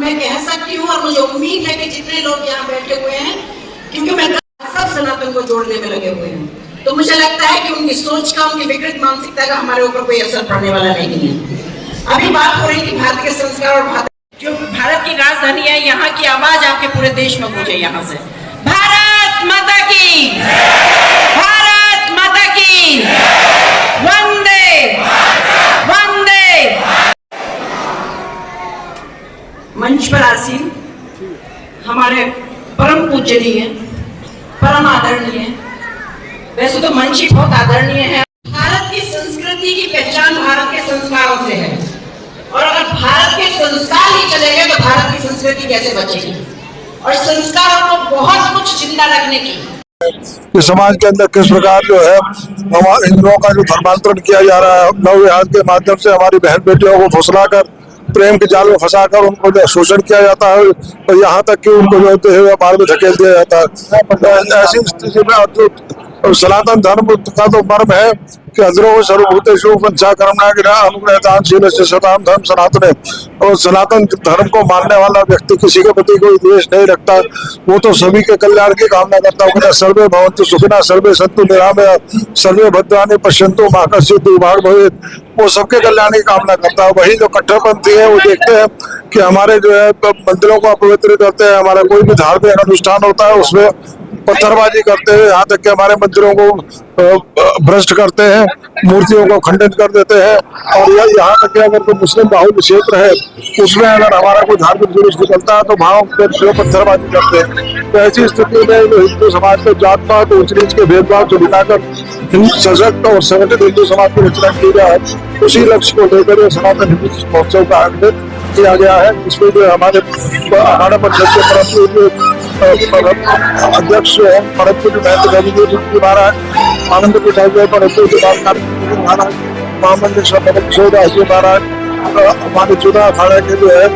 मैं कह सकती हूँ और मुझे उम्मीद है कि जितने लोग यहाँ बैठे हुए हैं, क्योंकि मैं सब सनातन को जोड़ने में लगे हुए हैं, तो मुझे लगता है कि उनकी सोच का, उनकी विकृत मानसिकता का हमारे ऊपर कोई असर पड़ने वाला नहीं है। अभी बात हो रही थी भारत के संस्कार और जो भारत की राजधानी है, यहाँ की आवाज आपके पूरे देश में गूंजे। यहाँ से भारत माता की, भारत माता की, वंदे वंदे। मंच पर आसीन हमारे परम पूजनीय, परम आदरणीय, वैसे तो मंच ही बहुत आदरणीय है। भारत की संस्कृति की पहचान भारत के संस्कारों से है, और अगर भारत के संस्कार ही चले गए तो भारत की संस्कृति कैसे बचेगी? और संस्कारों को बहुत कुछ जिंदा रखने की समाज के अंदर किस प्रकार जो है हमारे हिंदुओं का जो धर्मांतरण किया जा रहा है, नव विहार के माध्यम से हमारी बहन बेटियों को फुसलाकर प्रेम के जाल में फंसाकर उनको जो शोषण किया जाता है, और यहाँ तक कि उनको जो होते हुए बाहर में धकेल दिया जाता है। ऐसी स्थिति में जो सनातन धर्म का तो मर्म है कि अग्रो सर्वभूतेषु पंचाकर्मणा गिरा अनुग्रहदानशील सताम धर्म सनातन है। और सनातन धर्म को मानने वाला व्यक्ति किसी के प्रति कोई द्वेष नहीं रखता, वो तो सभी के कल्याण की कामना करता है। सर्वे भवन्तु सुखिनः सर्वे सन्तु निरामया सर्वे भद्राणि पश्यन्तु मा कश्चित् दुर्भाग् भवेत्, वो सबके कल्याण की कामना करता है। वही जो कट्टरपंथी है वो देखते हैं कि हमारे जो है मंदिरों को अपवित्र करते हैं, हमारा कोई भी धार्मिक अनुष्ठान होता है उसमें पत्थरबाजी करते हैं, यहाँ तक कि हमारे मंदिरों को भ्रष्ट करते हैं, मूर्तियों को खंडित कर देते हैं। और यहाँ तक कि अगर कोई मुस्लिम बाहुल्य क्षेत्र है उसमें अगर हमारा कोई धार्मिक जुलूस निकलता है तो वहाँ पत्थरबाजी करते हैं। तो ऐसी स्थिति में हिंदू समाज को जात पात ऊंच नीच के भेदभाव से मिटाकर सशक्त और संगठित हिंदू समाज की रचना की जाए, उसी लक्ष्य को लेकर सनातन हिंदू महोत्सव का आयोजन किया गया है। इसमें जो हमारे अखाड़ा परिषद के अध्यक्ष है परम पूज्य महंत रविदेव जी महाराज, आनंद प्रसाद परम पूज्य महाराज, महामंडलेश्वर दास जी महाराज, हमारे चुना अखाड़ा के जो है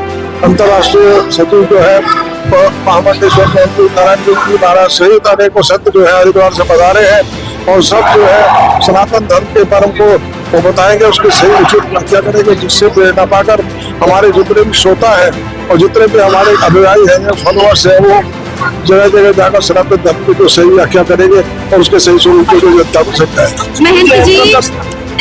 अंतर्राष्ट्रीय सचिव जो है महामंडलेश्वर नारायण जी महाराज सहित अनेकों संत जो है हरिद्वार से पधारे हैं, और सब जो है सनातन धर्म के परम को वो बताएंगे, उसकी सही उचित व्याख्या करेंगे, जिससे प्रेरणा पाकर हमारे जितने भी श्रोता है और जितने भी हमारे अनुयायी हैं, फॉलोअर्स है, वो जगह जगह जाकर सनातन धर्म को सही व्याख्या करेंगे और उसके सही स्वरूप को जनता को समझाएंगे। महंत जी,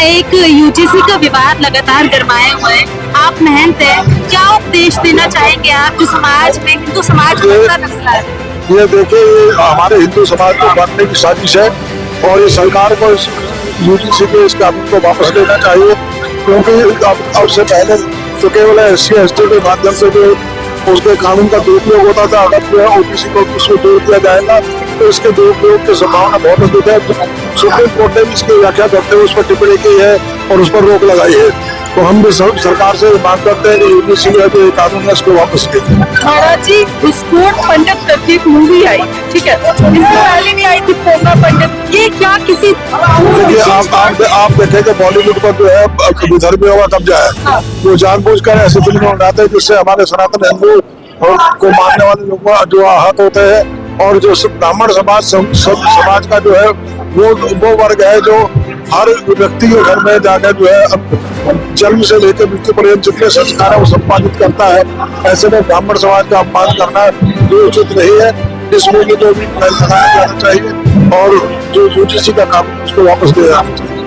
एक यूजीसी का विवाद लगातार गरमाए हुए हैं, आप महंत हैं, क्या उपदेश देना चाहेंगे आप जो समाज में हिंदू समाज में मसला है? ये देखिए, ये हमारे हिंदू समाज को बांटने की साजिश है, और ये सरकार को इस यूजीसी के इस कानून को वापस लेना चाहिए, क्योंकि अब से पहले तो केवल SC/ST के माध्यम से जो उसके कानून का दुरुपयोग होता था, अगर जो है ओबीसी को उसमें जोड़ दिया जाएगा तो इसके दुरुपयोग की संभावना बहुत अधिक है। सुप्रीम कोर्ट ने इसकी व्याख्या करते हुए उस पर टिप्पणी की है और उस पर रोक लगाई है, तो हम भी सरकार से मांग करते हैं कि यूजीसी जो कानून है उसको वापस ले। महाराज जी, विस्फोट पंडित करके एक मूवी आई, ठीक है, इससे पहले भी आई थी पोंगा पंडित, ये क्या किसी आप देखेंगे बॉलीवुड पर जो है विधर्मियों का कब्जा है, वो जानबूझकर ऐसी फिल्में बनाते हैं जिससे हमारे सनातन हिंदू को मानने वाले लोग जो आहत होते हैं, और जो ब्राह्मण समाज का जो है वो वर्ग है जो हर व्यक्ति के घर में जाकर जो है जन्म से लेकर मृत्यु पर्यंत जितने संस्कार है वो सम्पादित करता है। ऐसे में ब्राह्मण समाज का अपमान करना जो उचित नहीं है, इस मूल्य को भी लगाया जाना चाहिए, और जो यूजीसी का कानून उसको वापस दिया जाना चाहिए।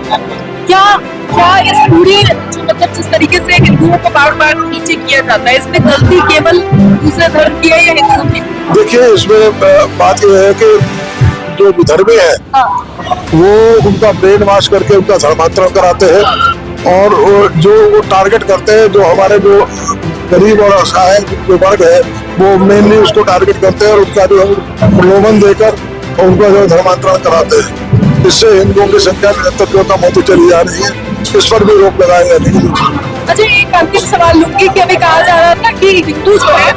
क्या इस पूरे मतलब जिस तरीके से हिंदुओं को बार बार नीचे किया जाता है, इसमें गलती केवल दूसरे धर्म की है या हिंदुओं की? देखिए, इसमें बात यह है कि जो विधर्मी है वो उनका ब्रेन वॉश करके उनका धर्मांतरण कराते हैं, और जो वो टारगेट करते हैं, जो हमारे जो गरीब और असहाय जो वर्ग है वो मेनली उसको टारगेट करते हैं, और उनका जो प्रलोभन देकर उनको जो धर्मांतरण कराते हैं, इससे हिंदुओं की संख्या निरंतर जो कम होती चली जा रही है, इस पर भी रोक लगाएंगे। अच्छा, एक अंतिम सवाल लूंगी कि अभी कहा जा रहा था कि हिंदू जो है